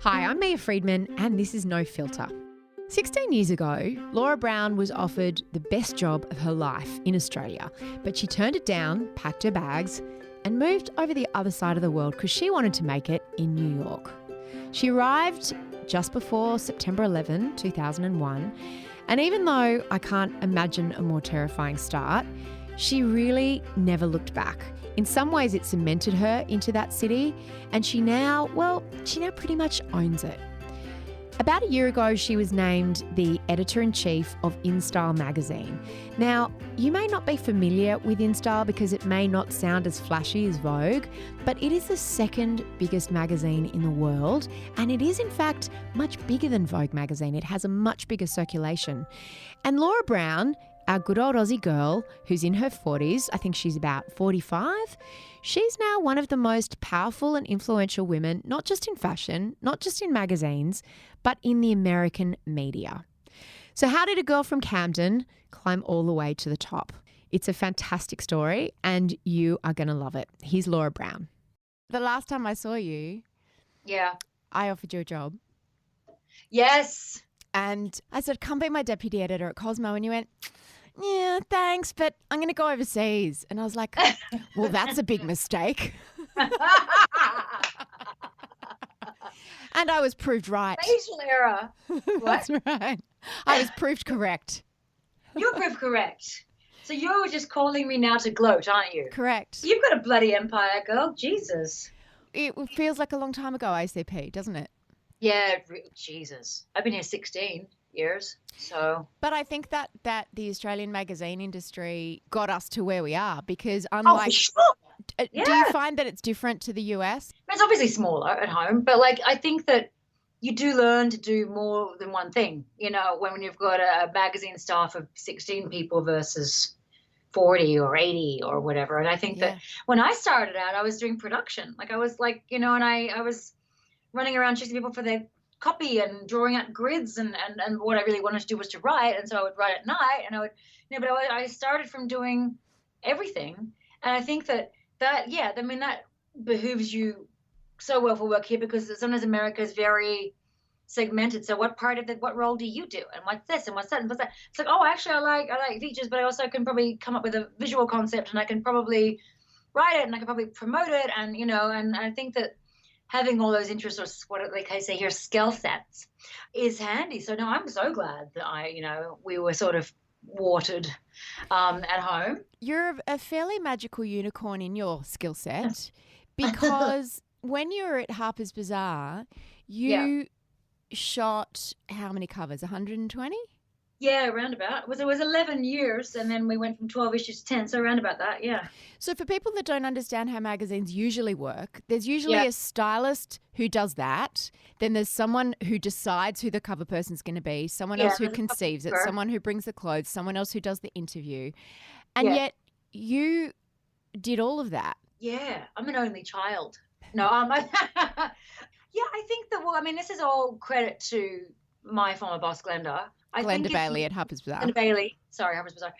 Hi, I'm Mia Friedman and this is No Filter. 16 years ago, Laura Brown was offered the best job of her life in Australia, but she turned it down, packed her bags and moved over the other side of the world because she wanted to make it in New York. She arrived just before September 11, 2001, and even though I can't imagine a more terrifying start, she really never looked back. In some ways, it cemented her into that city, and she now pretty much owns it. About a year ago, she was named the Editor-In-Chief of InStyle Magazine. Now, you may not be familiar with InStyle because it may not sound as flashy as Vogue, but it is the second biggest magazine in the world, and it is in fact much bigger than Vogue magazine. It has a much bigger circulation. And Laura Brown, our good old Aussie girl who's in her 40s, I think she's about 45, she's now one of the most powerful and influential women, not just in fashion, not just in magazines, but in the American media. So how did a girl from Camden climb all the way to the top? It's a fantastic story and you are going to love it. Here's Laura Brown. The last time I saw you, I offered you a job. Yes. And I said, come be my deputy editor at Cosmo. And you went, yeah, thanks, but I'm going to go overseas. And I was like, well, that's a big mistake. And I was proved right. Facial error. What? That's right. I was proved correct. You're proved correct. So you're just calling me now to gloat, aren't you? Correct. You've got a bloody empire, girl. Jesus. It feels like a long time ago, ACP, doesn't it? Yeah, Jesus. I've been here 16 years, so. But I think that the Australian magazine industry got us to where we are because unlike... Oh, for sure. Do you find that it's different to the US? It's obviously smaller at home, but like I think that you do learn to do more than one thing, you know, when you've got a magazine staff of 16 people versus 40 or 80 or whatever. And I think that when I started out, I was doing production. Like I was like, you know, and I was running around chasing people for their copy and drawing out grids and what I really wanted to do was to write. And so I would write at night and I would, you know, but I started from doing everything. And I think that behooves you so well for work here because sometimes America is very segmented. So what role do you do? And what's this and what's that and what's that? It's like, oh, actually I like features, but I also can probably come up with a visual concept and I can probably write it and I can probably promote it. And, you know, and I think that having all those interests or what like I say here, skill sets is handy. So no, I'm so glad that we were sort of watered at home. You're a fairly magical unicorn in your skill set because when you were at Harper's Bazaar, you shot how many covers? 120? Yeah, around about. It was 11 years and then we went from 12 issues to 10, so around about that, yeah. So for people that don't understand how magazines usually work, there's usually a stylist who does that. Then there's someone who decides who the cover person's going to be, someone else who conceives it, someone who brings the clothes, someone else who does the interview. And yet you did all of that. Yeah, I'm an only child. No, I think that, this is all credit to my former boss, Glenda. Glenda Bailey at Harper's Bazaar. Glenda Bailey, sorry, Harper's Bazaar.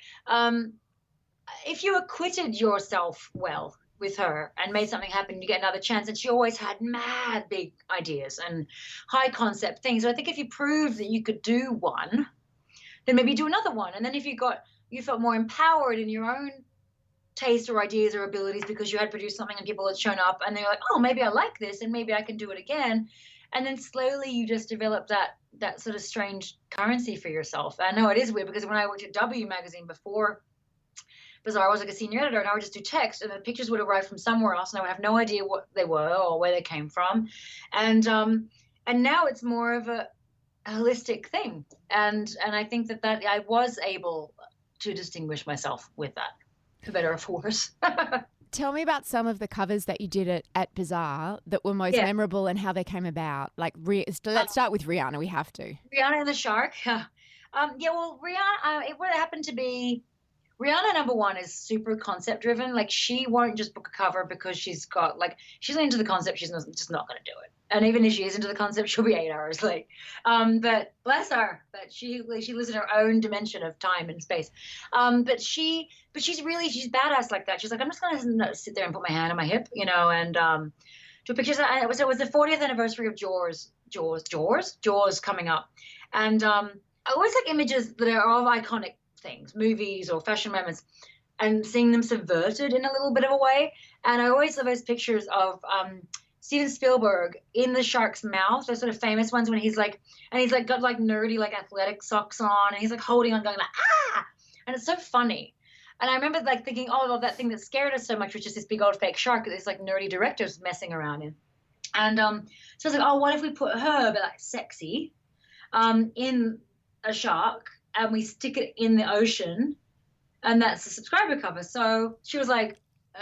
If you acquitted yourself well with her and made something happen, you get another chance. And she always had mad big ideas and high concept things. So I think if you proved that you could do one, then maybe do another one. And then if you felt more empowered in your own taste or ideas or abilities because you had produced something and people had shown up and they're like, oh, maybe I like this and maybe I can do it again. And then slowly you just develop that sort of strange currency for yourself. I know it is weird because when I worked at W magazine before Bazaar, I was like a senior editor and I would just do text and the pictures would arrive from somewhere else and I would have no idea what they were or where they came from. And now it's more of a holistic thing. And I think that I was able to distinguish myself with that, for better or for worse. Tell me about some of the covers that you did at Bazaar that were most memorable and how they came about. Like, let's start with Rihanna. We have to. Rihanna and the Shark. Well, Rihanna, it would happen to be Rihanna #1 is super concept driven. Like she won't just book a cover because she's into the concept. She's just not going to do it. And even if she is into the concept, she'll be 8 hours late. But bless her, but she lives in her own dimension of time and space. But she's badass like that. She's like, I'm just going to sit there and put my hand on my hip, and do pictures. And it was the 40th anniversary of Jaws Jaws coming up. And I always like images that are of iconic things, movies or fashion moments, and seeing them subverted in a little bit of a way. And I always love those pictures of Steven Spielberg in the shark's mouth, those sort of famous ones when he's like, and he's like got like nerdy like athletic socks on, and he's like holding on, going like, ah, and it's so funny. And I remember like thinking, oh, well, that thing that scared us so much, which is this big old fake shark that this like nerdy director's messing around in. And so I was like, oh, what if we put her, but like sexy, in a shark, and we stick it in the ocean, and that's the subscriber cover. So she was like,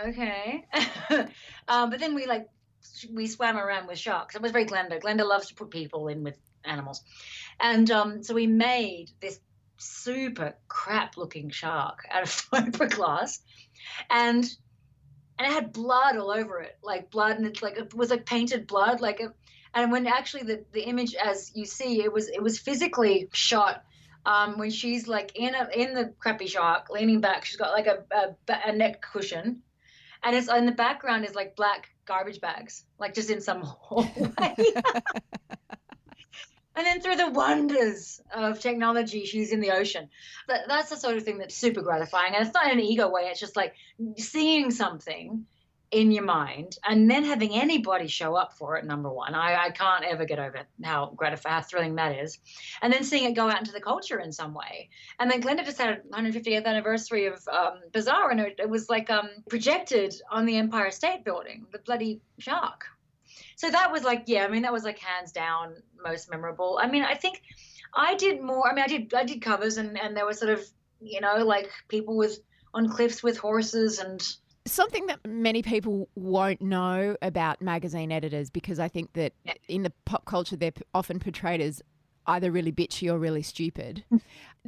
okay. But then we swam around with sharks. It was very Glenda. Glenda loves to put people in with animals. And so we made this super crap looking shark out of fiberglass, and it had blood all over it, like blood, and it was like painted blood, and when actually the image, as you see, it was physically shot when she's like in the crappy shark leaning back. She's got like a neck cushion, and it's in the background is like black garbage bags, like just in some hallway. And then through the wonders of technology, she's in the ocean. That's the sort of thing that's super gratifying. And it's not in an ego way. It's just like seeing something in your mind and then having anybody show up for it, number one. I can't ever get over how gratifying, how thrilling that is. And then seeing it go out into the culture in some way. And then Glenda just had a 150th anniversary of Bazaar, and it was like projected on the Empire State Building, the bloody shark. So that was like, yeah, I mean, that was like hands down most memorable. I mean, I think I did more. I mean, I did covers, and there was sort of, you know, like people on cliffs with horses. And something that many people won't know about magazine editors, because I think that in the pop culture, they're often portrayed as either really bitchy or really stupid.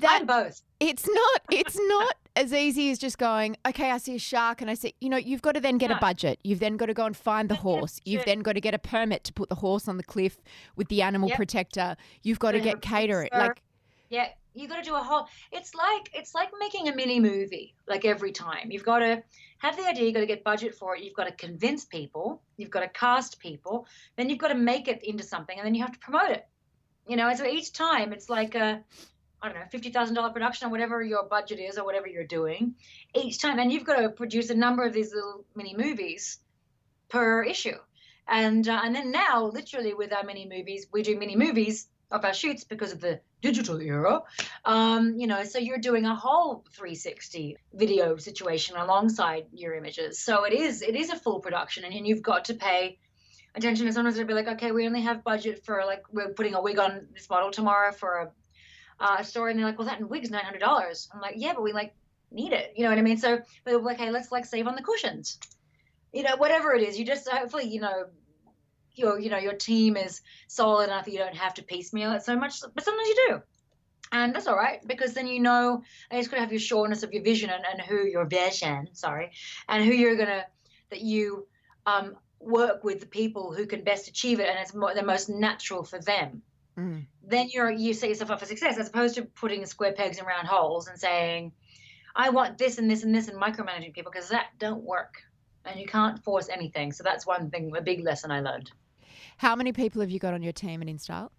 I'm both. It's not as easy as just going, okay, I see a shark and I see, you know, you've got to then get a budget. You've then got to go and find the horse. You've then got to get a permit to put the horse on the cliff with the animal protector. You've got to get catering. You got to do a whole, it's like making a mini movie, like every time. You've got to have the idea, you've got to get budget for it, you've got to convince people, you've got to cast people, then you've got to make it into something, and then you have to promote it. You know, and so each time it's like a, I don't know, $50,000 production or whatever your budget is or whatever you're doing each time. And you've got to produce a number of these little mini movies per issue. And then now, literally with our mini movies, we do mini movies of our shoots because of the digital era. You know, so you're doing a whole 360 video situation alongside your images. So it is a full production, and you've got to pay attention. And sometimes it'll be like, okay, we only have budget for, like, we're putting a wig on this model tomorrow for a story, and they're like, well, that wig's $900. I'm like, yeah, but we like need it, you know what I mean? So they're like, hey, let's like save on the cushions, you know, whatever it is. You just hopefully, you know, your team is solid enough that you don't have to piecemeal it so much, but sometimes you do. And that's all right, because then you know, you just got to have your sureness of your vision and who and who you're gonna, that you work with the people who can best achieve it, and it's the most natural for them. Then you set yourself up for success, as opposed to putting square pegs in round holes and saying, I want this and this and this, and micromanaging people, because that don't work, and you can't force anything. So that's one thing, a big lesson I learned. How many people have you got on your team at InStyle?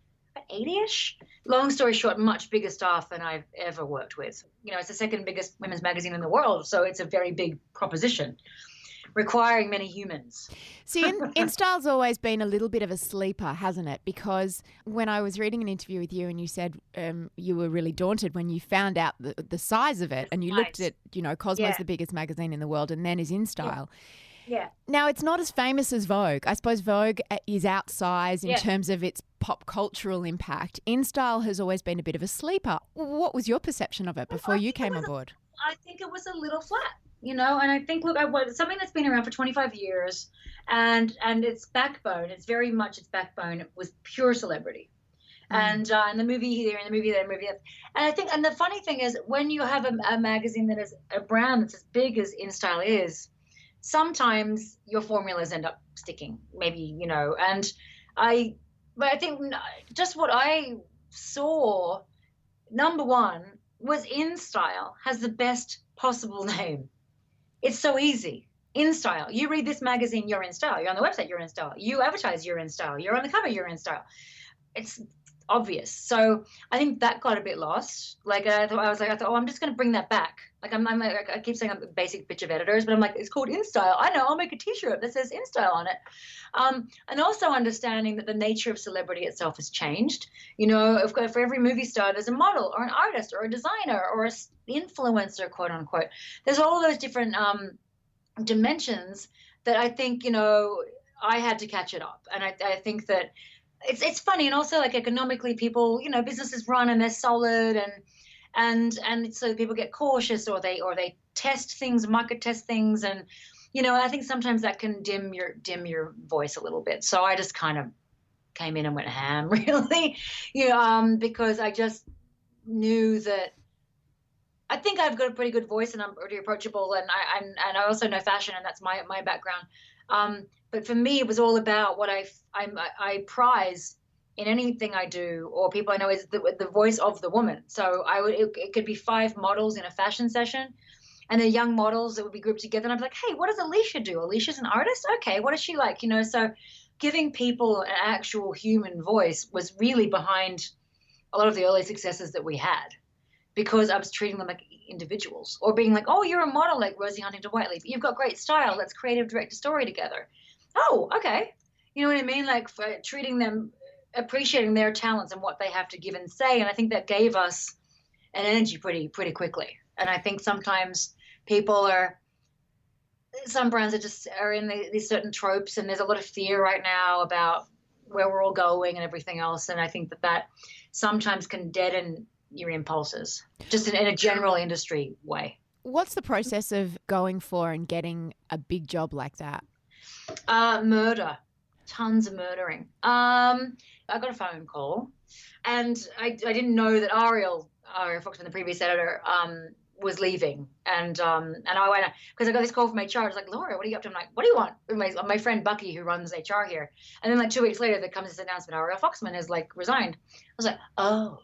80-ish. Long story short, much bigger staff than I've ever worked with. You know, it's the second biggest women's magazine in the world, so it's a very big proposition, requiring many humans. See, InStyle's always been a little bit of a sleeper, hasn't it? Because when I was reading an interview with you, and you said you were really daunted when you found out the size of it, and you looked at, you know, Cosmo's the biggest magazine in the world, and then is InStyle. Yeah. Now, it's not as famous as Vogue. I suppose Vogue is outsized in terms of its pop cultural impact. InStyle has always been a bit of a sleeper. What was your perception of it before you came on board? I think it was a little flat. You know, and I think, look, something that's been around for 25 years, and its backbone, its backbone was pure celebrity. And the movie here, and the movie there, and the movie there. And I think, and the funny thing is, when you have a magazine that is a brand that's as big as InStyle is, sometimes your formulas end up sticking, maybe, you know. But I think just what I saw, number one, was InStyle has the best possible name. It's so easy. InStyle. You read this magazine, you're InStyle. You're on the website, you're InStyle. You advertise, you're InStyle. You're on the cover, you're InStyle. it's obvious. So I think that got a bit lost. Like I thought, oh, I'm just going to bring that back. Like I keep saying I'm the basic bitch of editors, but I'm like, it's called InStyle. I know, I'll make a T-shirt that says InStyle on it. And also understanding that the nature of celebrity itself has changed. You know, for every movie star, there's a model or an artist or a designer or an influencer, quote unquote. There's all those different dimensions that I think, you know, I had to catch it up. And I think that it's funny, and also like economically, people, you know, businesses run and they're solid, and so people get cautious, or they test things, market test things, and you know, I think sometimes that can dim your voice a little bit. So I just kind of came in and went ham, really, you know, because I just knew that I think I've got a pretty good voice and I'm pretty approachable, and I also know fashion, and that's my background. But for me, it was all about what I prize in anything I do, or people I know, is the voice of the woman. So it could be 5 models in a fashion session, and they're young models that would be grouped together, and I'd be like, hey, what does Alicia do? Alicia's an artist? Okay, what is she like? You know, so giving people an actual human voice was really behind a lot of the early successes that we had, because I was treating them like individuals, or being like, oh, you're a model like Rosie Huntington-Whiteley, but you've got great style. Let's creative direct a story together. Oh, okay. You know what I mean? Like, for treating them, appreciating their talents and what they have to give and say. And I think that gave us an energy pretty quickly. And I think sometimes some brands are in these certain tropes, and there's a lot of fear right now about where we're all going and everything else. And I think that sometimes can deaden your impulses, just in a general industry way. What's the process of going for and getting a big job like that? Murder. Tons of murdering. I got a phone call, and I didn't know that Ariel Foxman, the previous editor, was leaving. And I went, because I got this call from HR. I was like, Laura, what are you up to? I'm like, what do you want? My friend Bucky, who runs HR here. And then like 2 weeks later, there comes this announcement, Ariel Foxman has like resigned. I was like, oh.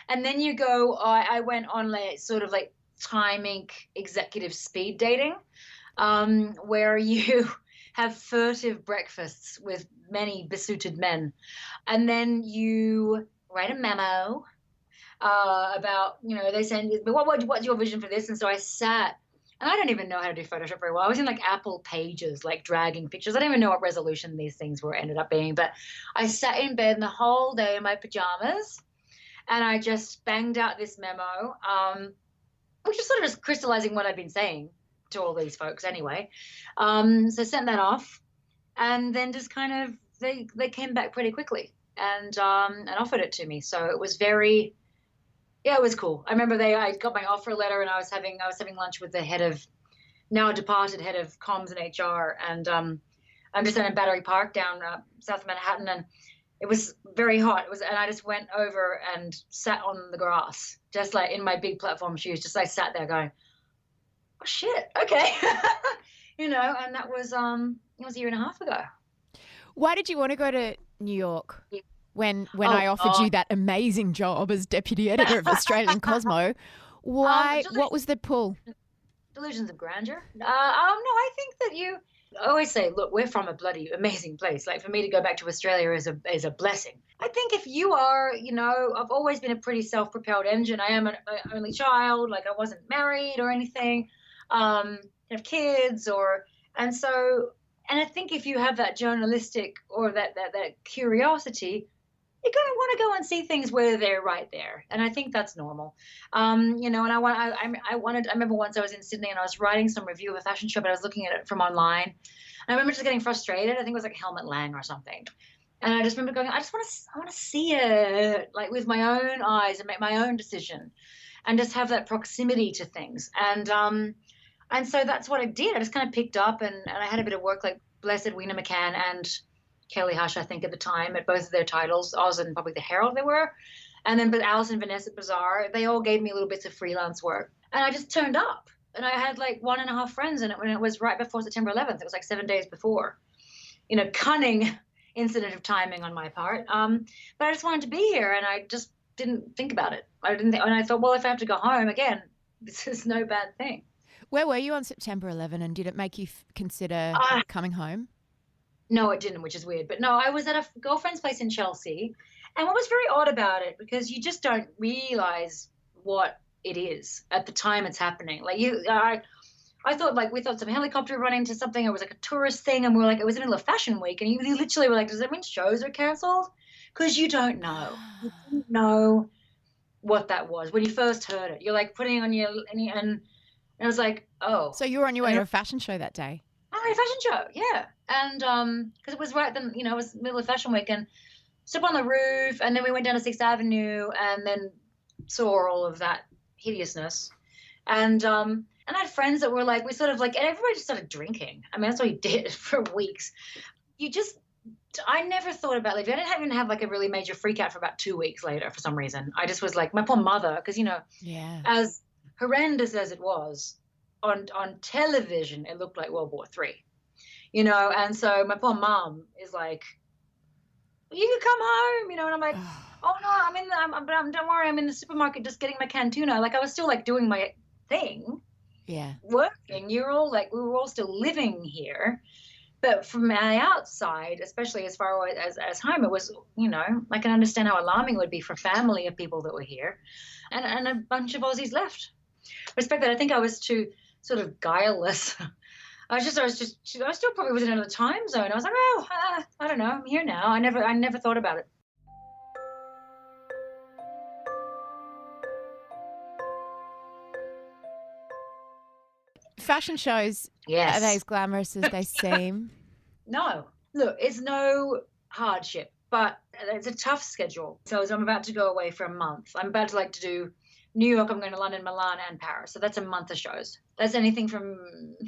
And then you go, I went on like sort of like Time Inc. executive speed dating, where you have furtive breakfasts with many besuited men. And then you write a memo about, you know, they send, but what's your vision for this? And so I sat, and I don't even know how to do Photoshop very well. I was in like Apple Pages, like dragging pictures. I don't even know what resolution these things ended up being, but I sat in bed the whole day in my pajamas, and I just banged out this memo, which is sort of just crystallizing what I've been saying to all these folks anyway. So sent that off, and then just kind of they came back pretty quickly and offered it to me. So it was it was cool. I remember I got my offer letter, and I was having lunch with the now departed head of comms and HR, and I'm just in Battery Park down south of Manhattan, and it was very hot. And I just went over and sat on the grass, just like in my big platform shoes, just like sat there going, oh shit, okay. You know, and that was it was a year and a half ago. Why did you want to go to New York when I offered you that amazing job as deputy editor of Australian Cosmo? Why? What was the pull? Delusions of grandeur. No, I think that I always say, look, we're from a bloody amazing place. Like, for me to go back to Australia is a blessing. I think if you are, you know, I've always been a pretty self-propelled engine. I am an only child. Like, I wasn't married or anything. Have kids and I think if you have that journalistic or that curiosity, you're going to want to go and see things where they're right there. And I think that's normal. You know, and I remember once I was in Sydney and I was writing some review of a fashion show, but I was looking at it from online. And I remember just getting frustrated. I think it was like Helmut Lang or something. And I just remember going, I want to see it like with my own eyes and make my own decision and just have that proximity to things. And so that's what I did. I just kind of picked up, and I had a bit of work, like Blessed Weena McCann and Kelly Hush, I think at the time, at both of their titles, Oz and probably the Herald they were. And then but Alice and Vanessa Bazaar, they all gave me little bits of freelance work. And I just turned up. And I had like 1.5 friends in it when it was right before September 11th. It was like 7 days before. You know, cunning incident of timing on my part. But I just wanted to be here, and I just didn't think about it. And I thought, well, if I have to go home again, this is no bad thing. Where were you on September 11, and did it make you consider coming home? No, it didn't, which is weird. But no, I was at a girlfriend's place in Chelsea. And what was very odd about it, because you just don't realize what it is at the time it's happening. Like I thought, like, we thought some helicopter run into something. It was like a tourist thing. And we were like, it was the middle of fashion week. And you literally were like, does that mean shows are canceled? Because you don't know. You didn't know what that was when you first heard it. You're like putting on and I was like, oh. So you were on your way to a fashion show that day? Oh, a fashion show, yeah. And because it was right then, it was middle of fashion week, and stood on the roof, and then we went down to 6th Avenue, and then saw all of that hideousness. And I had friends that were like, we sort of like, and everybody just started drinking. I mean, that's what we did for weeks. I never thought about leaving. I didn't even have like a really major freak out for about 2 weeks later for some reason. I just was like, my poor mother, because, as horrendous as it was, on television, it looked like World War III, and so my poor mom is like, you can come home, and I'm like, oh no, don't worry, I'm in the supermarket just getting my canned tuna. Like I was still like doing my thing, working. We were all still living here, but from my outside, especially as far away as home, it was, I can understand how alarming it would be for family of people that were here, and a bunch of Aussies left. Respect that. I think I was too sort of guileless. I still probably was in another time zone. I was like, I don't know, I'm here now. I never thought about it. Fashion shows, are they as glamorous as they seem? No. Look, it's no hardship, but it's a tough schedule. So I'm about to go away for a month. I'm about to to do New York, I'm going to London, Milan, and Paris. So that's a month of shows. That's anything from a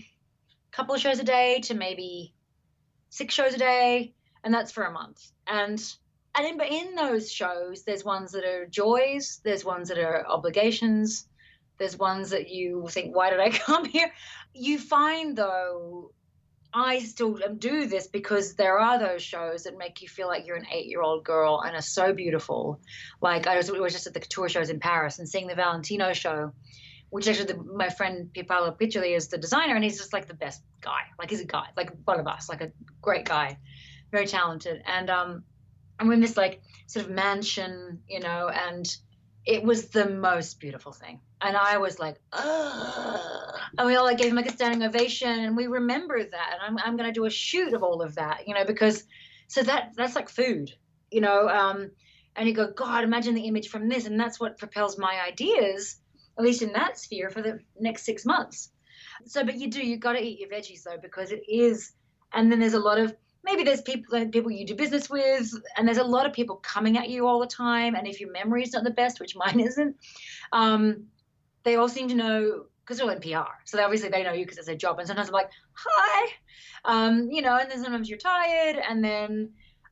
couple of shows a day to maybe 6 shows a day, and that's for a month. And in those shows, there's ones that are joys, there's ones that are obligations, there's ones that you think, why did I come here? You find, though, I still do this because there are those shows that make you feel like you're an 8-year-old girl and are so beautiful. Like I was just at the couture shows in Paris and seeing the Valentino show, which actually my friend Paolo Piccioli is the designer, and he's just like the best guy. Like he's a guy, like one of us, like a great guy, very talented. And we're in this like sort of mansion, and it was the most beautiful thing. And I was like, ugh. And we all like gave him like a standing ovation, and we remember that. And I'm going to do a shoot of all of that, because so that's like food, and you go, God, imagine the image from this. And that's what propels my ideas, at least in that sphere, for the next 6 months. So, but you got to eat your veggies though, because it is, and then there's a lot of, maybe there's people you do business with, and there's a lot of people coming at you all the time. And if your memory is not the best, which mine isn't, they all seem to know, because they're all in PR. So obviously they know you because it's their job. And sometimes I'm like, hi, and then sometimes you're tired. And then,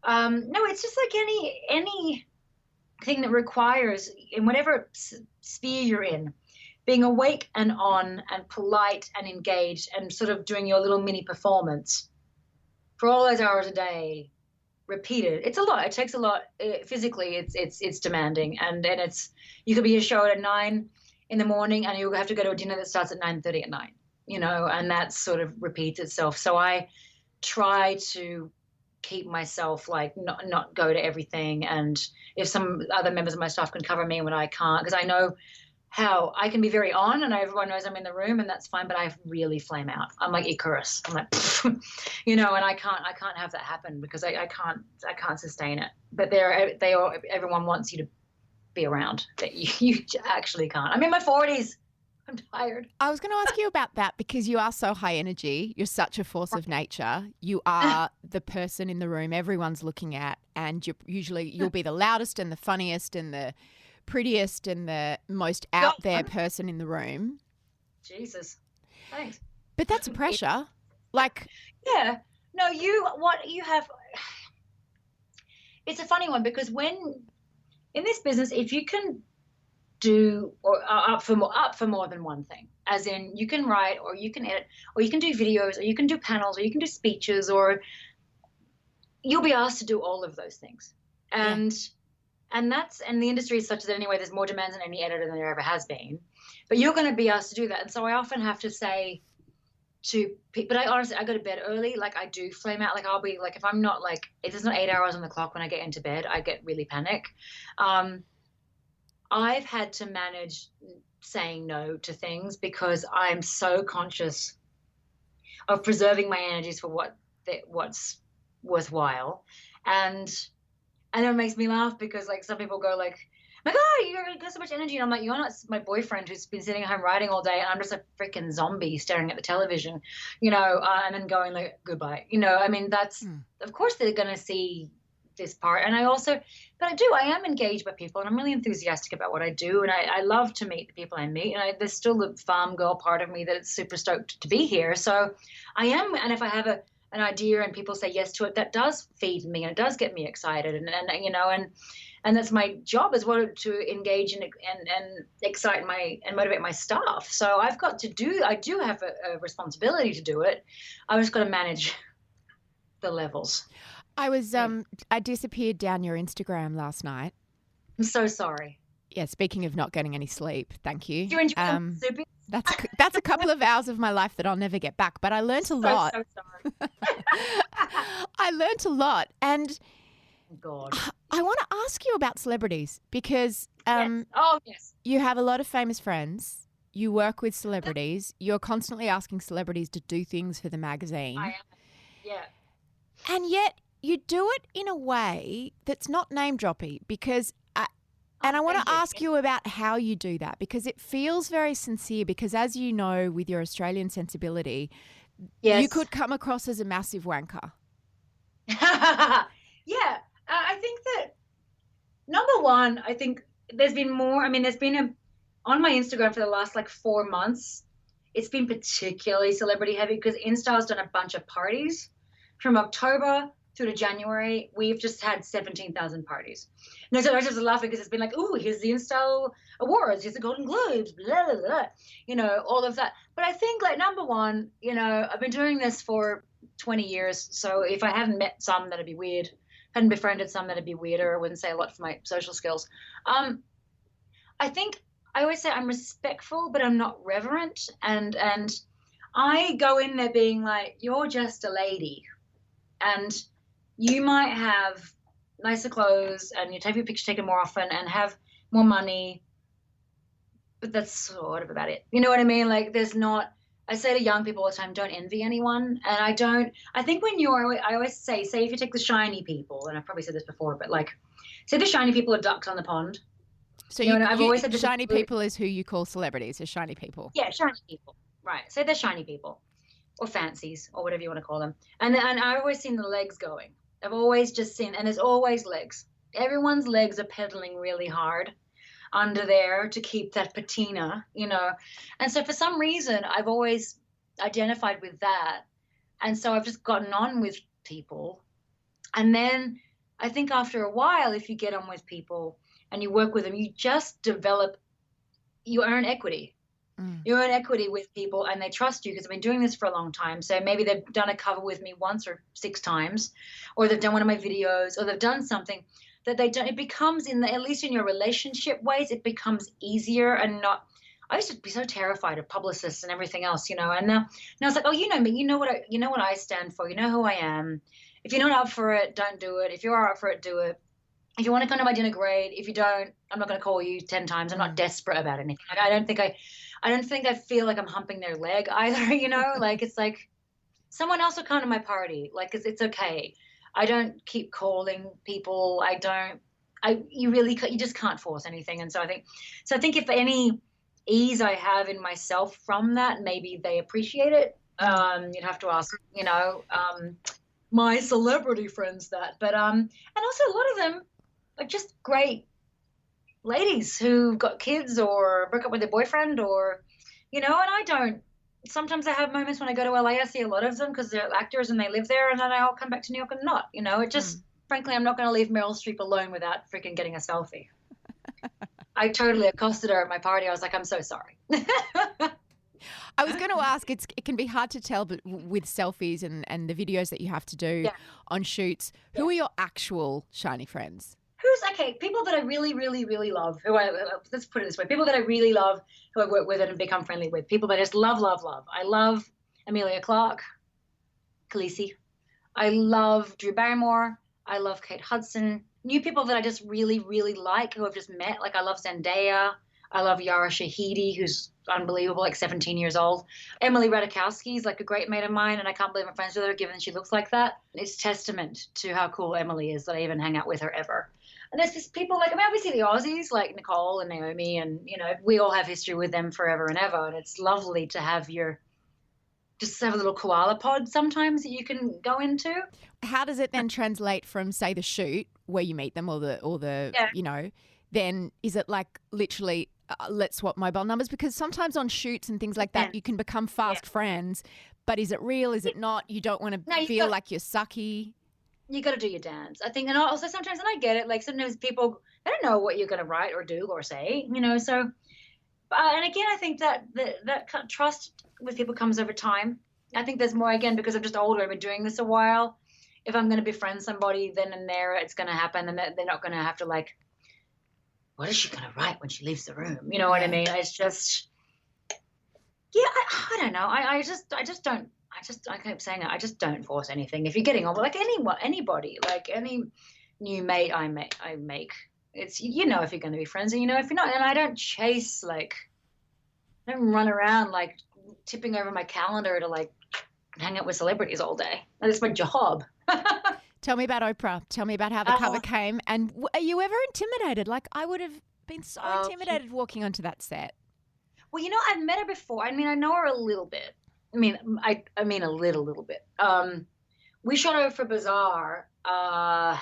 no, it's just like any thing that requires, in whatever sphere you're in, being awake and on and polite and engaged and sort of doing your little mini performance for all those hours a day, repeated. It's a lot. It takes a lot physically. It's demanding, and it's, you could be a show at 9 in the morning and you'll have to go to a dinner that starts at 9:30 at night, and that sort of repeats itself. So I try to keep myself like not go to everything, and if some other members of my staff can cover me when I can't, because I know how I can be very on and everyone knows I'm in the room, and that's fine, but I really flame out. I'm like Icarus. I'm like, and I can't have that happen because I can't sustain it. But everyone wants you to be around, that you actually can't. I'm in my 40s. I'm tired. I was going to ask you about that because you are so high energy. You're such a force of nature. You are the person in the room everyone's looking at, and you'll be the loudest and the funniest and the prettiest and the most out there person in the room. Jesus. Thanks. But that's a pressure. Like, yeah. No, what you have, it's a funny one, because when in this business, if you can do or up for more than one thing, as in you can write or you can edit or you can do videos or you can do panels or you can do speeches, or you'll be asked to do all of those things. And the industry is such that anyway, there's more demands on any editor than there ever has been, but you're going to be asked to do that. And so I often have to say but I honestly, I go to bed early. Like I do flame out. Like I'll be like, if I'm not like, if there's not 8 hours on the clock when I get into bed, I get really panic. I've had to manage saying no to things because I'm so conscious of preserving my energies for what's worthwhile. And it makes me laugh because like some people go like, oh, you got so much energy. And I'm like, you're not my boyfriend who's been sitting at home writing all day. And I'm just a freaking zombie staring at the television, and then going like, goodbye. I mean, that's, of course they're going to see this part. And I am engaged by people and I'm really enthusiastic about what I do. And I love to meet the people I meet. And there's still the farm girl part of me that's super stoked to be here. So I am. And if I have an idea and people say yes to it, that does feed me and it does get me excited. And that's my job as well, to engage and excite and motivate my staff. So I do have a responsibility to do it. I just got to manage the levels. I disappeared down your Instagram last night. I'm so sorry. Yeah, speaking of not getting any sleep, thank you. You're enjoying super. That's a couple of hours of my life that I'll never get back, but I learnt a lot. So sorry. I learnt a lot. And God. I want to ask you about celebrities because yes. Oh, yes. You have a lot of famous friends. You work with celebrities. You're constantly asking celebrities to do things for the magazine. I am. Yeah. And yet you do it in a way that's not name-droppy because I want to ask you about how you do that because it feels very sincere because as you know, with your Australian sensibility, you could come across as a massive wanker. Yeah. I think that, number one, I think there's been on my Instagram for the last like 4 months, it's been particularly celebrity heavy because InStyle's done a bunch of parties. From October through to January, we've just had 17,000 parties. No, so I was just laughing because it's been like, oh, here's the InStyle Awards, here's the Golden Globes, blah, blah, blah, all of that. But I think like number one, I've been doing this for 20 years. So if I hadn't met some, that'd be weird. Hadn't befriended some, that'd be weirder. I wouldn't say a lot for my social skills. I think I always say I'm respectful, but I'm not reverent. And I go in there being like, you're just a lady. And you might have nicer clothes and you take your picture taken more often and have more money, but that's sort of about it. You know what I mean? Like I say to young people all the time, don't envy anyone. And I think I always say if you take the shiny people, and I've probably said this before, but like, say the shiny people are ducks on the pond. So I've always said shiny people is who you call celebrities, is shiny people. Yeah, shiny people. Right. Say they're shiny people. Or fancies, or whatever you want to call them. And I've always seen the legs going. I've always just seen, and there's always legs. Everyone's legs are pedaling really hard under there to keep that patina, And so for some reason, I've always identified with that. And so I've just gotten on with people. And then I think after a while, if you get on with people and you work with them, you just you earn equity. You earn equity with people and they trust you because I've been doing this for a long time. So maybe they've done a cover with me once or 6 times, or they've done one of my videos, or they've done something that they don't. It becomes at least in your relationship ways, it becomes easier and not. I used to be so terrified of publicists and everything else, and now it's like, oh, you know me, you know what I stand for, you know who I am. If you're not up for it, don't do it. If you are up for it, do it. If you want to come to my dinner, great. If you don't, I'm not going to call you 10 times. I'm not desperate about anything. Like, I don't think I feel like I'm humping their leg either, like it's like someone else will come to my party. Like it's okay. I don't keep calling people. You just can't force anything. And so I think if any ease I have in myself from that, maybe they appreciate it. You'd have to ask, my celebrity friends that, but, and also a lot of them are just great ladies who got kids or broke up with their boyfriend or, and sometimes I have moments when I go to LA, I see a lot of them because they're actors and they live there, and then I'll come back to New York and not, it just, frankly, I'm not going to leave Meryl Streep alone without freaking getting a selfie. I totally accosted her at my party. I was like, I'm so sorry. I was going to ask, it can be hard to tell, but with selfies and the videos that you have to do on shoots, who are your actual shiny friends? People that I really, really, really love, let's put it this way, people that I really love, who I work with and become friendly with, people that I just love, love, love. I love Emilia Clarke, Khaleesi. I love Drew Barrymore. I love Kate Hudson. New people that I just really, really like who I've just met. Like I love Zendaya. I love Yara Shahidi, who's unbelievable, like 17 years old. Emily Ratajkowski is like a great mate of mine, and I can't believe I'm friends with her, given she looks like that. It's testament to how cool Emily is that I even hang out with her ever. And there's just people like, I mean, obviously the Aussies, like Nicole and Naomi, and, you know, we all have history with them forever and ever. And it's lovely to have just have a little koala pod sometimes that you can go into. How does it then translate from, say, the shoot where you meet them or the Yeah. you know, then is it like literally let's swap mobile numbers? Because sometimes on shoots and things like that, you can become fast friends. But is it real? Is it not? You don't want to feel like you're sucky. You got to do your dance, I think. And also sometimes, and I get it, like sometimes people, they don't know what you're going to write or do or say, you know, so. And again, I think that that kind of trust with people comes over time. I think there's more, again, because I'm just older, I've been doing this a while. If I'm going to befriend somebody then and there, it's going to happen. And they're not going to have to like, what is she going to write when she leaves the room? You know what I mean? It's just, yeah, I don't know. I keep saying it. I just don't force anything. If you're getting on with like anybody, like any new mate I make, it's, you know, if you're going to be friends and you know if you're not. And I don't chase, like, I don't run around like tipping over my calendar to like hang out with celebrities all day. That's my job. Tell me about Oprah. Tell me about how the cover came. And are you ever intimidated? Like, I would have been so intimidated walking onto that set. Well, you know, I've met her before. I mean, I know her a little bit. I mean a little bit. We shot over for Bazaar about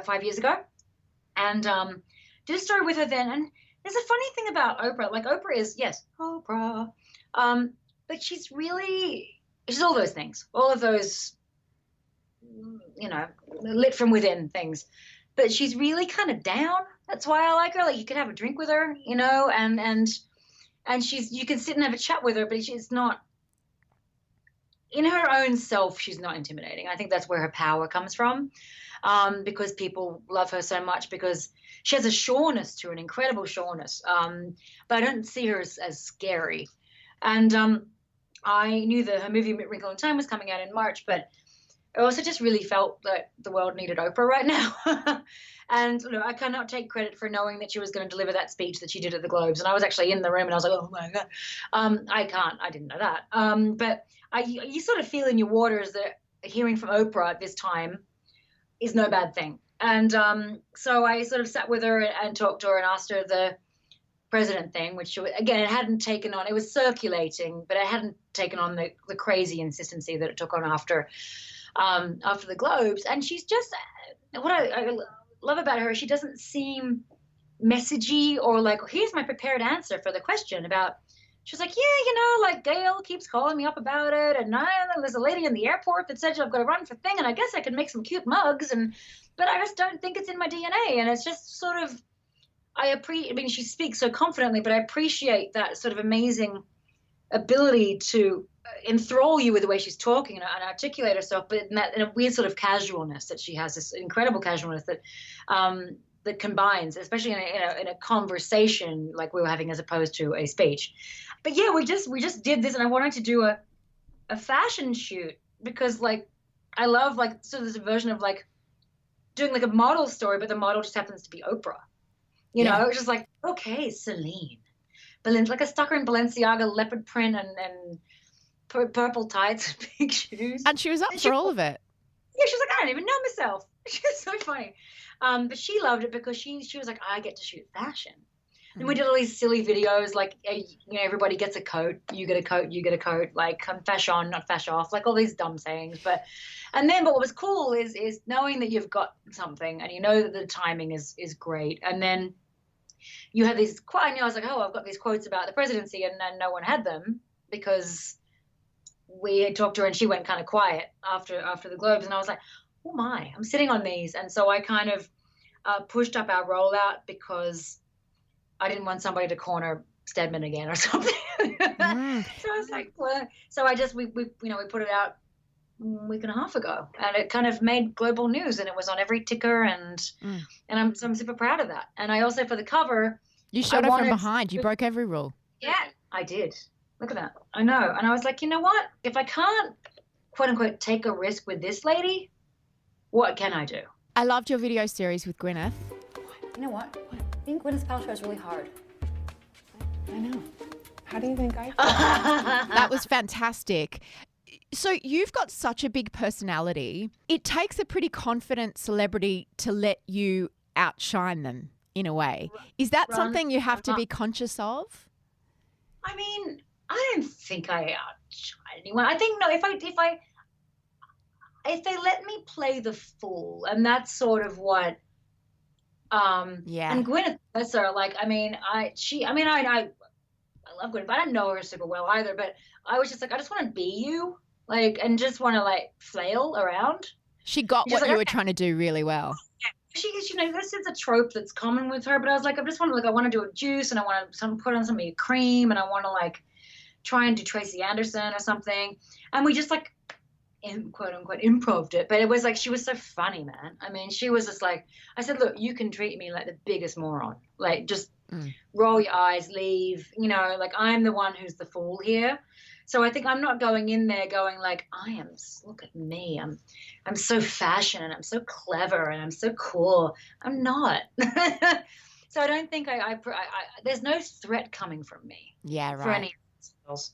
5 years ago, and did a story with her then. And there's a funny thing about Oprah. Like, Oprah is, yes, Oprah, but she's all those things, all of those, you know, lit from within things. But she's really kind of down. That's why I like her. Like, you can have a drink with her, you know, and you can sit and have a chat with her, but she's not, in her own self, she's not intimidating. I think that's where her power comes from, because people love her so much, because she has a sureness to her, an incredible sureness. But I don't see her as scary. And I knew that her movie Wrinkle in Time was coming out in March, but I also just really felt that the world needed Oprah right now. And you know, I cannot take credit for knowing that she was going to deliver that speech that she did at the Globes. And I was actually in the room and I was like, oh my God. I didn't know that. But you sort of feel in your waters that hearing from Oprah at this time is no bad thing. And so I sort of sat with her and talked to her and asked her the president thing, which, again, it hadn't taken on. It was circulating, but it hadn't taken on the crazy insistency that it took on after the Globes. And she's just, what I love about her, she doesn't seem messagey or like, here's my prepared answer for the question about. She was like, yeah, you know, like Gail keeps calling me up about it, and there's a lady in the airport that said I've got to run for thing, and I guess I could make some cute mugs, but I just don't think it's in my DNA. And it's just sort of, I mean, she speaks so confidently, but I appreciate that sort of amazing ability to enthrall you with the way she's talking and articulate herself, but in a weird sort of casualness that she has, this incredible casualness that combines, especially in a conversation like we were having as opposed to a speech. But yeah, we just did this, and I wanted to do a fashion shoot because, like, I love, like, so there's a version of like doing like a model story, but the model just happens to be Oprah. You know, it's just like, okay, Celine, like I stuck her in Balenciaga leopard print and purple tights and big shoes, and she was up for all of it. Yeah, she was like, I don't even know myself. She was so funny. But she loved it because she was like, I get to shoot fashion. And we did all these silly videos, like, you know, everybody gets a coat, you get a coat, you get a coat, like fashion, not fashion off, like all these dumb sayings. But what was cool is knowing that you've got something and you know that the timing is great. And then you have these, I was like, oh, I've got these quotes about the presidency, and then no one had them because we had talked to her and she went kind of quiet after the Globes. And I was like, oh my, I'm sitting on these. And so I kind of pushed up our rollout because I didn't want somebody to corner Stedman again or something. So I was like, well, so we put it out a week and a half ago, and it kind of made global news, and it was on every ticker, and I'm super proud of that. And I also, for the cover, you shot her from behind. You broke every rule. Yeah, I did. Look at that. I know. And I was like, you know what? If I can't, quote unquote, take a risk with this lady, what can I do? I loved your video series with Gwyneth. You know what? Being Gwyneth Paltrow is really hard. I know. How do you think I feel? That was fantastic. So you've got such a big personality. It takes a pretty confident celebrity to let you outshine them in a way. Is that something you have to be conscious of? I mean, I don't think I outshine anyone. I think, no, if they let me play the fool, and that's sort of what and Gwyneth Paltrow, like, I love Gwyneth, but I don't know her super well either, but I was just like, I just want to be you, like, and just want to like flail around. She got what you were trying to do really well. She's, this is a trope that's common with her, but I was like, I just want to, like, I want to do a juice, and I want to put on some cream, and I want to like try and do Tracy Anderson or something. And we just like, quote unquote, improved it. But it was like, she was so funny, man. I mean, she was just like, I said, look, you can treat me like the biggest moron. Like, just roll your eyes, leave, like, I'm the one who's the fool here. So I think I'm not going in there going like, look at me. I'm so fashion, and I'm so clever, and I'm so cool. I'm not. So I don't think I there's no threat coming from me. Yeah, right. For any else.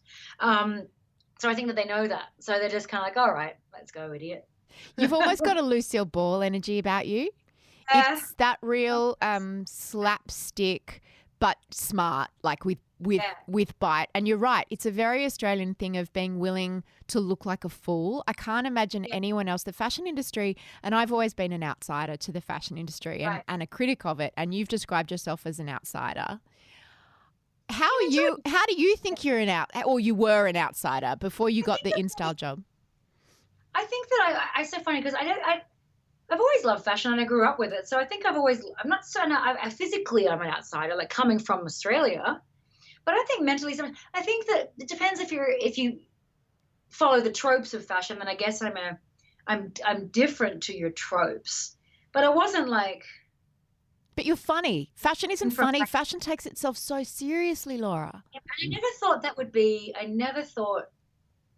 So I think that they know that. So they're just kind of like, all right, let's go, idiot. You've almost got a Lucille Ball energy about you. Yeah. It's that real slapstick, but smart, like with bite. And you're right. It's a very Australian thing of being willing to look like a fool. I can't imagine anyone else. The fashion industry, and I've always been an outsider to the fashion industry and a critic of it, and you've described yourself as an outsider. How do you think you were an outsider before you got the InStyle job? I think that it's so funny because I've always loved fashion, and I grew up with it. So I think physically I'm an outsider, like coming from Australia, but I think mentally, I think that it depends if you follow the tropes of fashion, then I guess I'm different to your tropes, but I wasn't like. But you're funny. Fashion isn't funny. Fashion takes itself so seriously, Laura. I never thought,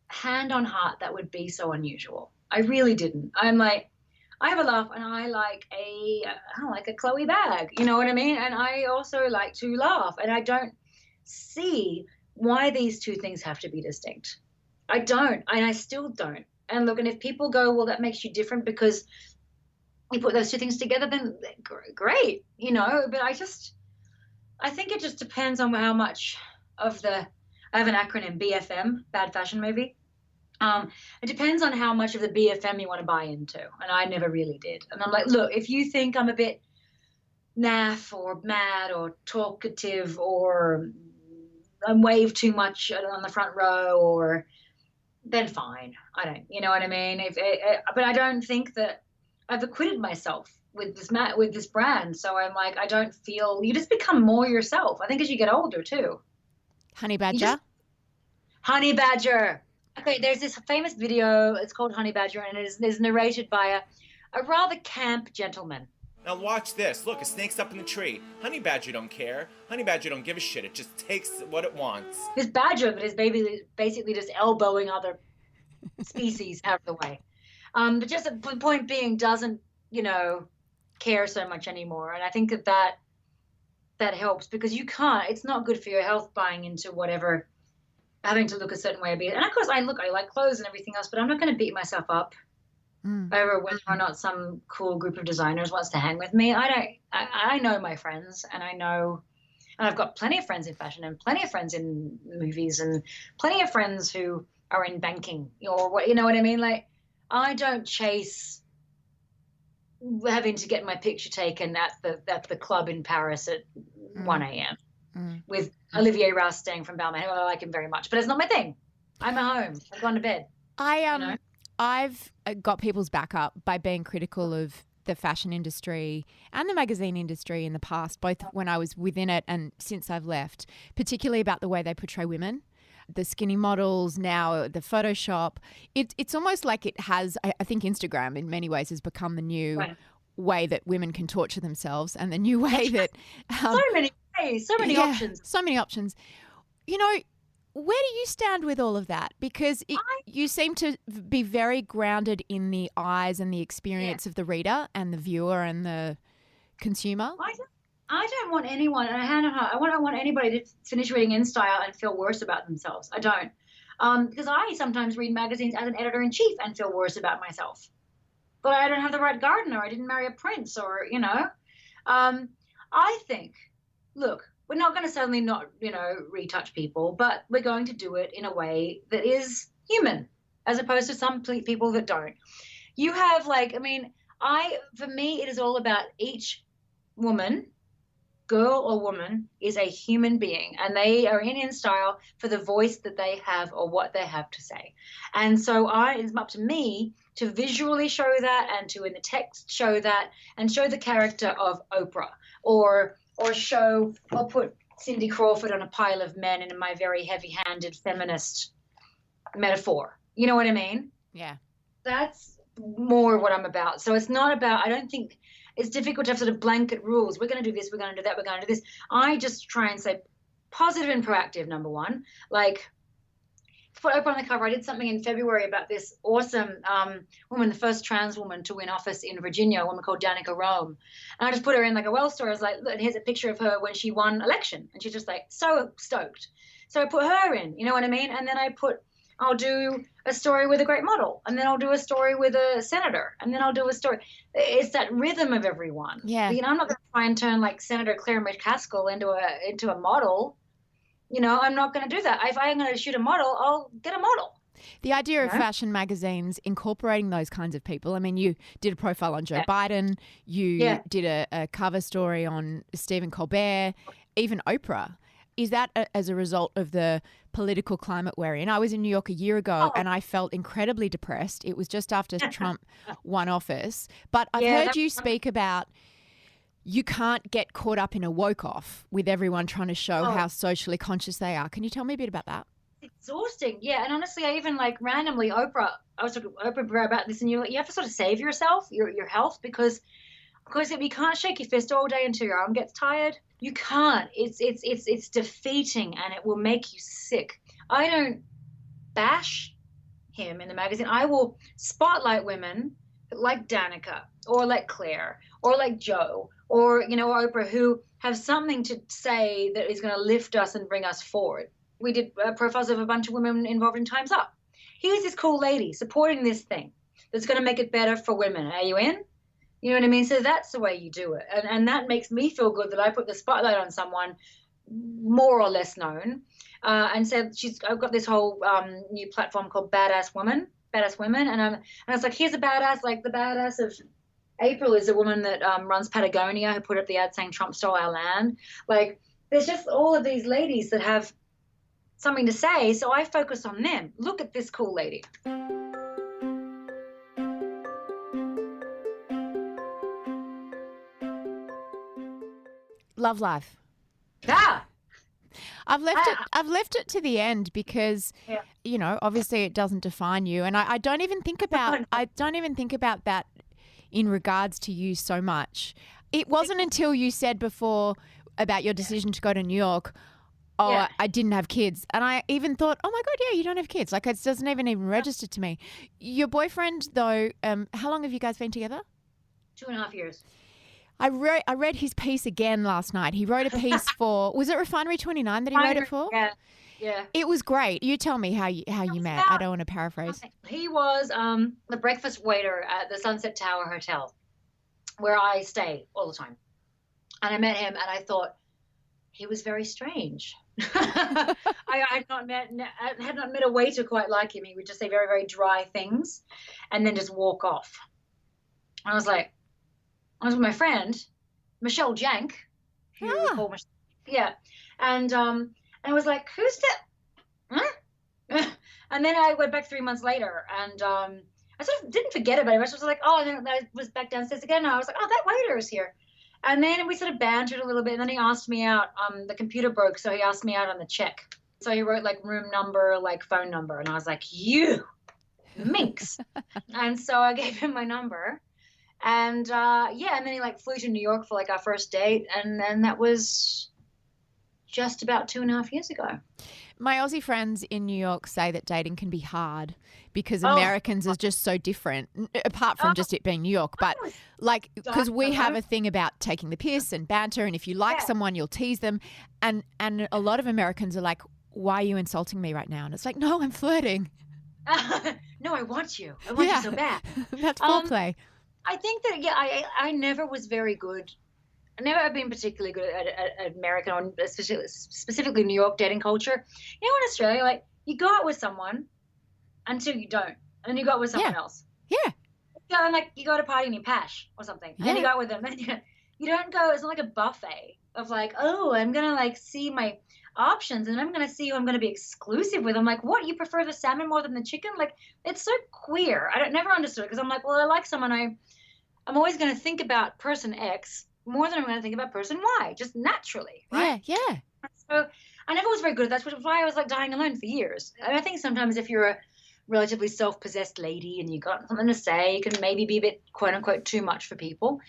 hand on heart, that would be so unusual. I really didn't. I'm like, I have a laugh, and I like a Chloe bag. You know what I mean? And I also like to laugh, and I don't see why these two things have to be distinct. I don't, and I still don't. And look, and if people go, well, that makes you different because you put those two things together, then great, but I think it just depends on how much of I have an acronym, BFM, Bad Fashion Movie. It depends on how much of the BFM you want to buy into. And I never really did. And I'm like, look, if you think I'm a bit naff or mad or talkative or I wave too much on the front row, then fine. I don't, you know what I mean? But I don't think that I've acquitted myself with this brand. So I'm like, I don't feel, you just become more yourself. I think as you get older too. Honey Badger? Honey Badger. Okay, there's this famous video. It's called Honey Badger, and it is narrated by a rather camp gentleman. Now watch this. Look, a snake's up in the tree. Honey Badger don't care. Honey Badger don't give a shit. It just takes what it wants. This badger that is basically just elbowing other species out of the way. But just the point being, doesn't, care so much anymore. And I think that helps because you can't, it's not good for your health buying into whatever, having to look a certain way. And of course I like clothes and everything else, but I'm not going to beat myself up over whether or not some cool group of designers wants to hang with me. I know my friends, and I've got plenty of friends in fashion and plenty of friends in movies and plenty of friends who are in banking or what, you know what I mean? Like, I don't chase having to get my picture taken at the club in Paris at 1 a.m. with Olivier Rousteing from Balmain. I like him very much, but it's not my thing. I'm at home. I've gone to bed. I've got people's back up by being critical of the fashion industry and the magazine industry in the past, both when I was within it and since I've left, particularly about the way they portray women. The skinny models, now the Photoshop. It's almost like it has, I think Instagram in many ways has become the new way that women can torture themselves and the new way that... so many ways, so many options. So many options. where do you stand with all of that? Because you seem to be very grounded in the eyes and the experience of the reader and the viewer and the consumer. I don't want anyone, and I don't want anybody to finish reading InStyle and feel worse about themselves. I don't. Because I sometimes read magazines as an editor-in-chief and feel worse about myself. But I don't have the right gardener. I didn't marry a prince, or, you know. I think, look, we're not going to suddenly not, you know, retouch people, but we're going to do it in a way that is human, as opposed to some people that don't. You have, like, I mean, for me, it is all about each woman, girl or woman, is a human being, and they are in InStyle for the voice that they have or what they have to say. And so it's up to me to visually show that, and to in the text show that, and show the character of Oprah, or put Cindy Crawford on a pile of men in my very heavy-handed feminist metaphor. You know what I mean? Yeah. That's more what I'm about. So it's not about, I don't think it's difficult to have sort of blanket rules. We're going to do this, we're going to do that, we're going to do this. I just try and say positive and proactive, number one. Like, put Oprah on the cover. I did something in February about this awesome woman, the first trans woman to win office in Virginia, a woman called Danica Rome. And I just put her in like a well story. I was like, look, here's a picture of her when she won election. And she's just like so stoked. So I put her in, you know what I mean? And then I'll do a story with a great model, and then I'll do a story with a senator, and then I'll do a story. It's that rhythm of everyone. Yeah. You know, I'm not going to try and turn like Senator Claire McCaskill into a model. You know, I'm not going to do that. If I'm going to shoot a model, I'll get a model. The idea of fashion magazines incorporating those kinds of people. I mean, you did a profile on Joe Biden. You did a cover story on Stephen Colbert, even Oprah. Is that as a result of the political climate we're in? I was in New York a year ago and I felt incredibly depressed. It was just after Trump won office. But I've heard you speak about you can't get caught up in a woke-off with everyone trying to show how socially conscious they are. Can you tell me a bit about that? Exhausting. Yeah. And honestly, I even like randomly I was talking to Oprah about this, and you have to sort of save yourself, your health, because if you can't shake your fist all day until your arm gets tired, you can't. It's defeating, and it will make you sick. I don't bash him in the magazine. I will spotlight women like Danica, or like Claire, or like Joe, or, you know, Oprah, who have something to say that is going to lift us and bring us forward. We did profiles of a bunch of women involved in Time's Up. Here's this cool lady supporting this thing that's going to make it better for women. Are you in? You know what I mean? So that's the way you do it. And that makes me feel good that I put the spotlight on someone more or less known. And so I've got this whole new platform called Badass Women. And it's like, here's a badass, like the badass of April is a woman that runs Patagonia, who put up the ad saying Trump stole our land. Like, there's just all of these ladies that have something to say. So I focus on them. Look at this cool lady. Love life. Ah! I've left it to the end because, you know, obviously it doesn't define you, and I don't even think about that in regards to you so much. It wasn't until you said before about your decision to go to New York, I didn't have kids, and I even thought, oh my God, yeah, you don't have kids. Like, it doesn't even register to me. Your boyfriend, though, how long have you guys been together? 2.5 years. I read his piece again last night. He wrote a piece for, was it Refinery 29 that he wrote it for? Yeah. It was great. You tell me how you met. I don't want to paraphrase. He was the breakfast waiter at the Sunset Tower Hotel, where I stay all the time. And I met him, and I thought he was very strange. I had not met a waiter quite like him. He would just say very, very dry things and then just walk off. I was with my friend, Michelle Jank, who we call Michelle. Yeah. And I was like, who's that? Huh? And then I went back 3 months later, and I sort of didn't forget about it. I was like, oh, and then I was back downstairs again. And I was like, oh, that waiter is here. And then we sort of bantered a little bit, and then he asked me out. The computer broke, so he asked me out on the check. So he wrote like room number, like phone number. And I was like, you minx. And so I gave him my number. And and then he like flew to New York for like our first date, and then that was just about 2.5 years ago. My Aussie friends in New York say that dating can be hard because Oh. Americans are just so different, apart from just it being New York. But like, because we have a thing about taking the piss and banter, and if you like someone, you'll tease them. And a lot of Americans are like, why are you insulting me right now? And it's like, no, I'm flirting. No, I want you. I want you so bad. That's foreplay. I think that, I never was very good. I never have been particularly good at American, or specifically New York dating culture. You know, in Australia, like, you go out with someone until you don't, and then you go out with someone else. Yeah. And like, you go to a party and you pash or something, and then you go out with them. And you don't go, it's not like a buffet of like, oh, I'm going to like see my options and I'm going to see who I'm going to be exclusive with. I'm like, what? You prefer the salmon more than the chicken? Like, it's so queer. I never understood it, because I'm like, well, I like someone. I'm always going to think about person X more than I'm going to think about person Y, just naturally, right? Yeah. So I never was very good at that, which is why I was like dying alone for years. And I think sometimes if you're a relatively self-possessed lady and you got something to say, you can maybe be a bit, quote unquote, too much for people.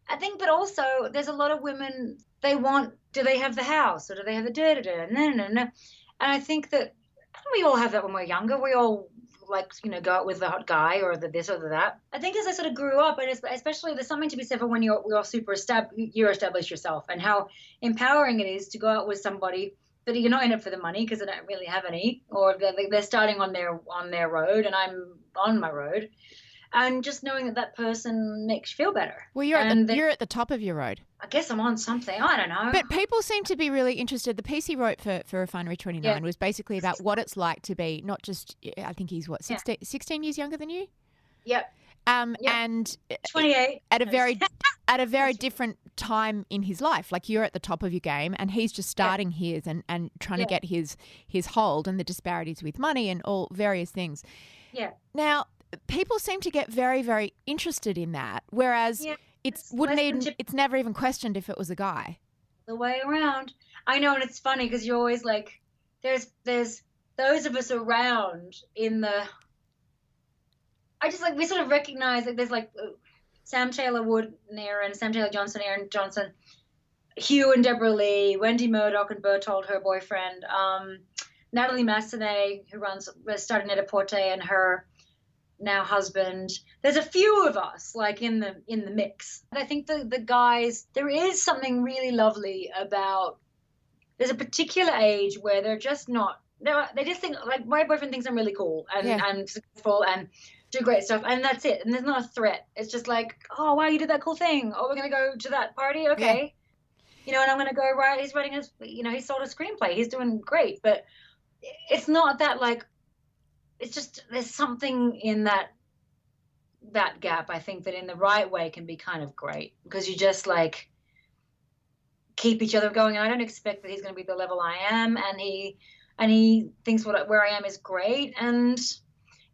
I think, but also there's a lot of women, do they have the house, or do they have the da-da-da, no. And I think that we all have that when we're younger. We all like, go out with the hot guy or the this or the that. I think as I sort of grew up, and especially there's something to be said for when you're established yourself, and how empowering it is to go out with somebody that you're not in it for the money because they don't really have any, or they're starting on their road and I'm on my road. And just knowing that person makes you feel better. Well, you're at the top of your road. I guess I'm on something. I don't know. But people seem to be really interested. The piece he wrote for Refinery 29 was basically about what it's like to be not just, I think he's 16 years younger than you? Yep. And 28 at a very different time in his life. Like, you're at the top of your game and he's just starting his and trying to get his hold, and the disparities with money and all various things. Yeah. Now, people seem to get very, very interested in that, whereas it's never even questioned if it was a guy. The way around. I know, and it's funny because you're always like, there's those of us around in the. I just like, we sort of recognize that there's like Sam Taylor Wood and Sam Taylor Johnson, Aaron Johnson, Hugh and Deborah Lee, Wendy Murdoch and Bertold, her boyfriend, Natalie Massenet, who started Net-a-Porter, and her now husband. There's a few of us like in the mix. I think the guys, there is something really lovely about, there's a particular age where they're just not, they just think, like, my boyfriend thinks I'm really cool and successful and do great stuff, and that's it. And there's not a threat. It's just like, oh wow, you did that cool thing. Oh, we're gonna go to that party, okay. And I'm gonna go write. He's writing he sold a screenplay. He's doing great, but it's not that, like, it's just, there's something in that gap, I think, that in the right way can be kind of great, because you just like keep each other going. And I don't expect that he's going to be the level I am, and he thinks where I am is great. And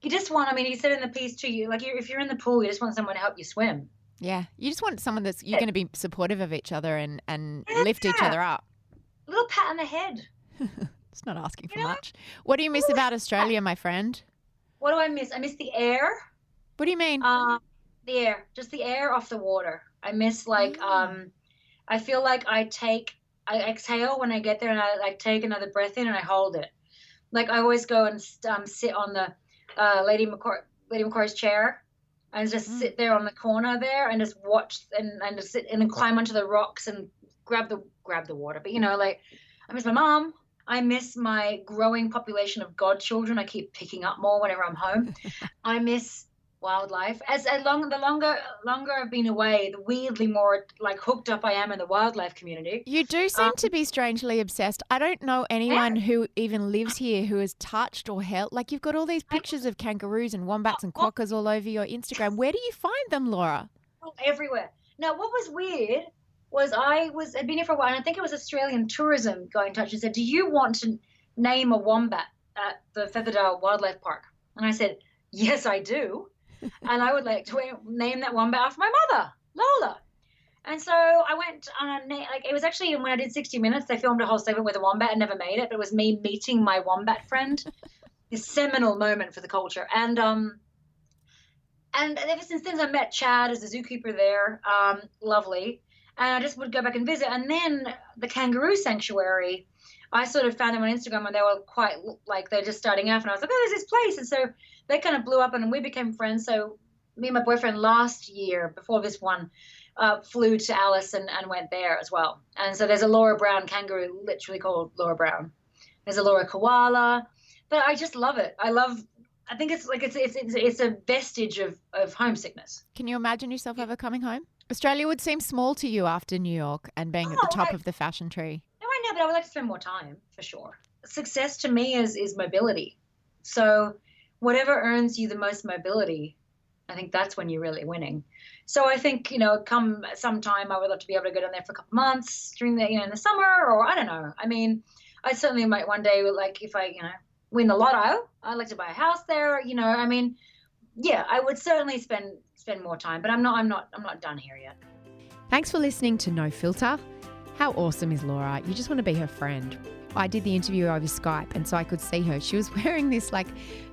you just want, he said in the piece too, you like, if you're in the pool, you just want someone to help you swim. Yeah, you just want someone you're going to be supportive of each other and lift each other up. A little pat on the head. It's not asking for much. What do you miss about Australia, my friend? What do I miss? I miss the air. What do you mean? The air, just the air off the water. I miss, like, I feel like I exhale when I get there, and I like take another breath in and I hold it. Like, I always go and sit on the Lady McCoy's chair and just sit there on the corner there and just watch and just sit and climb onto the rocks and grab the water. But like, I miss my mom. I miss my growing population of godchildren. I keep picking up more whenever I'm home. I miss wildlife. The longer I've been away, the weirdly more like hooked up I am in the wildlife community. You do seem to be strangely obsessed. I don't know anyone who even lives here who has touched or held. Like, you've got all these pictures of kangaroos and wombats and quokkas all over your Instagram. Where do you find them, Laura? Everywhere. Now, what was weird was I'd been here for a while, and I think it was Australian Tourism got in touch and said, do you want to name a wombat at the Featherdale Wildlife Park? And I said, yes, I do. And I would like to name that wombat after my mother, Lola. And so I went on it was actually when I did 60 Minutes, they filmed a whole segment with a wombat and never made it, but it was me meeting my wombat friend, this seminal moment for the culture. And ever since then, I met Chad as a zookeeper there, lovely. And I just would go back and visit. And then the kangaroo sanctuary, I sort of found them on Instagram and they were quite like, they're just starting out. And I was like, oh, there's this place. And so they kind of blew up and we became friends. So me and my boyfriend last year, before this one, flew to Alice and went there as well. And so there's a Laura Brown kangaroo, literally called Laura Brown. There's a Laura koala. But I just love it. I think it's like it's a vestige of homesickness. Can you imagine yourself ever coming home? Australia would seem small to you after New York and being at the top of the fashion tree. No, I know, but I would like to spend more time for sure. Success to me is mobility. So whatever earns you the most mobility, I think that's when you're really winning. So I think, come sometime I would love to be able to go down there for a couple months during the, in the summer, or I don't know. I mean, I certainly might one day, like if I, win the lotto, I'd like to buy a house there, I mean, yeah, I would certainly spend more time, but I'm not done here yet. Thanks for listening to No Filter. How awesome is Laura? You just want to be her friend. I did the interview over Skype and so I could see her. She was wearing this like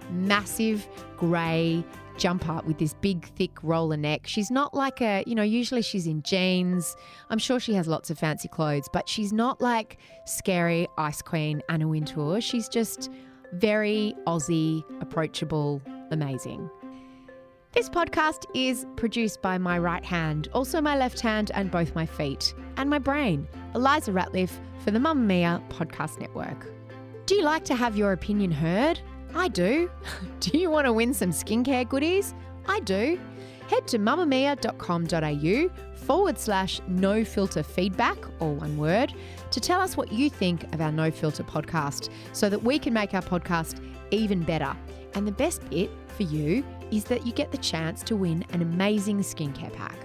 massive grey jumper with this big thick roller neck. She's not like usually she's in jeans. I'm sure she has lots of fancy clothes, but she's not like scary ice queen Anna Wintour. She's just very Aussie, approachable, amazing. This podcast is produced by my right hand, also my left hand and both my feet, and my brain, Eliza Ratliff for the Mamma Mia podcast network. Do you like to have your opinion heard? I do. Do you want to win some skincare goodies? I do. Head to mammamia.com.au/no-filter-feedback, all one word, to tell us what you think of our No Filter podcast so that we can make our podcast even better. And the best bit for you is that you get the chance to win an amazing skincare pack.